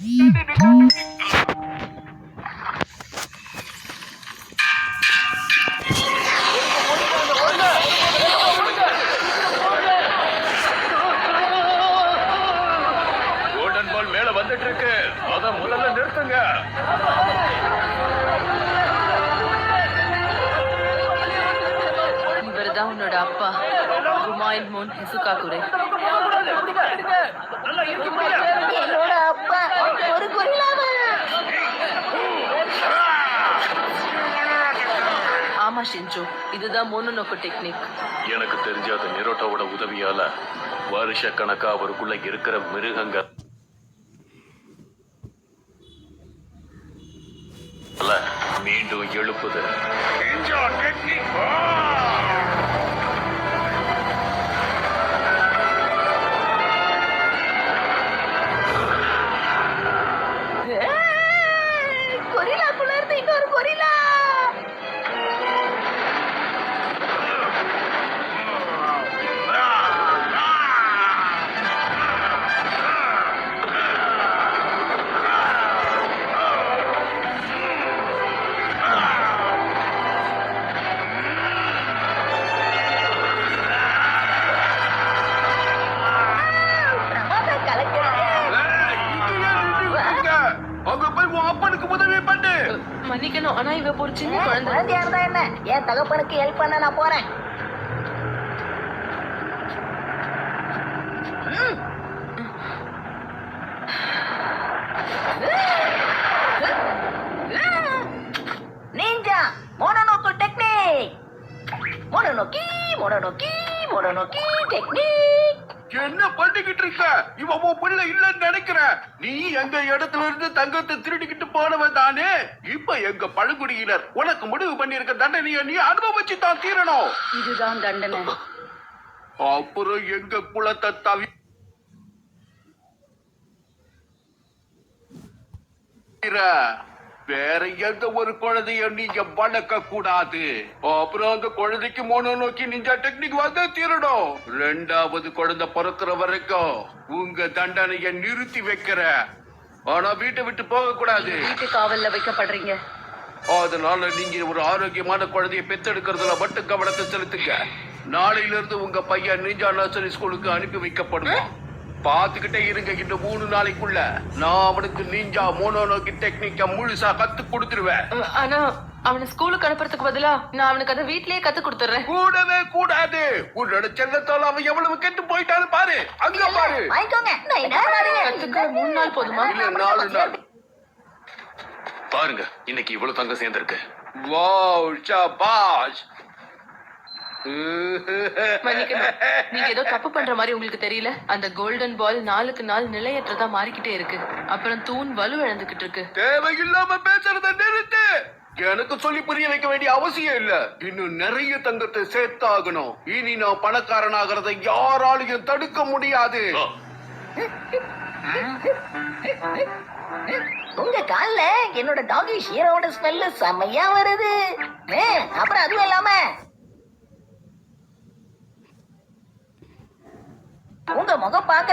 Golden பால் மேல வந்துட்டு இருக்கு. அத முதல்ல நிறுத்துங்க. இவர்தான் உன்னோட அப்பா, குமாயில் மோன் ஹிசுகாகுரே. என்னோட அப்பா ஒரு கொரில்லாவா? ஆமா ஷின்சோ, இதுதான் மோனோனோகோ டெக்னிக். எனக்கு தெரிஞ்ச அது நிரோட்டோவோட உதவியால வருஷ கணக்கா அவருக்குள்ள இருக்கிற மிருகங்க மீண்டும் எழுப்புது. கொரில்லாக்குள்ள இருந்து இன்னொரு கொரில்லா. மன்னிக்கணும், ஆனா இவ ஒரு சின்ன குழந்தை. குழந்தையா இருந்தா என்ன? என் தகப்பனுக்கு ஹெல்ப் பண்ண நான் போறேன். நிஞ்சா மோனோனோகோ டெக்னிக். மோனோனோகி மோனோனோகி மோனோனோகி டெக்னிக். என்ன பண்ணிக்கிட்டு இருக்க? இவன் உன் பிள்ளை இல்லன்னு நினைக்கிற. நீ எங்க இடத்துல இருந்து தங்கத்தை திருடிக்கிட்டு போனவன் தானே. இப்ப எங்க பழங்குடியினர் உனக்கு முடிவு பண்ணிருக்க தண்டனையை நீ அனுபவிச்சு தான் தீரணும். இதுதான் தண்டனை. அப்புறம் எங்க குலத்தை தவிர வேற எந்த ஒரு குழந்தைய நீங்க வளர்க்க கூடாது. அப்புறம் அந்த குழந்தைக்கு மோனோனோகி நிஞ்சா டெக்னிக் வந்து தீரணும். ரெண்டாவது குழந்தை பிறக்கிற வரைக்கும் உங்க தண்டனைய நிறுத்தி வைக்கிற. ஆனா வீட்டை விட்டு போக கூடாது. வீட்டு காவல்ல வைக்கப்படுறீங்க. அதனால நீங்க ஒரு ஆரோக்கியமான குழந்தைய பெத்தெடுக்கிறதுல மட்டும் கவனத்தை செலுத்துங்க. நாளையில இருந்து உங்க பையன் நிஞ்சா நர்சரி ஸ்கூலுக்கு அனுப்பி வைக்கப்படுவான். பாத்துக்கிட்டே இருங்க. இந்த 3 நாளைக்குள்ள நான் அவனுக்கு நிஞ்சா மோனோனோகி டெக்னிக்க முழுசா கத்து கொடுத்துருவேன். ஆனா அவனை ஸ்கூலுக்கு அனுப்புறதுக்கு பதிலா நான் அவனுக்கு அதை வீட்லயே கத்து கொடுத்துறேன். கூடவே கூடாது. உன்னோட செல்லத்தால் அவன் எவ்வளவு கெட்டு போயிட்டான்னு பாரு. அங்க பாரு. வாங்கிக்கோங்க. நான் என்ன பண்ணாதீங்க. கத்துக்க 3 நாள் போதுமா? இல்ல 4 நாள். பாருங்க, இன்னைக்கு இவ்வளவு தங்கம் சேர்ந்திருக்கு. வாவ், ஷாபாஷ். மன்னிக்கணும், நீங்க ஏதோ தப்பு பண்ற மாதிரி உங்களுக்கு தெரியல. அந்த கோல்டன் பால் நாளுக்கு நாள் நிலையற்றதா மாறிக்கிட்டே இருக்கு. அப்புறம் தூண் வலு இழந்துகிட்டு இருக்கு. தேவையில்லாம பேசுறத நிறுத்து. எனக்கு சொல்லி புரிய வைக்க வேண்டிய அவசியம் இல்ல. இன்னும் நிறைய தங்கத்தை சேர்த்தாகணும். இனி நான் பணக்காரனாகிறத யாராலையும் தடுக்க முடியாது. உங்க கால்ல என்னோட டாகி ஷீரோட ஸ்மெல் செமையா வருது. அப்புறம் அதுவும் இல்லாம உங்க முகம் பார்க்க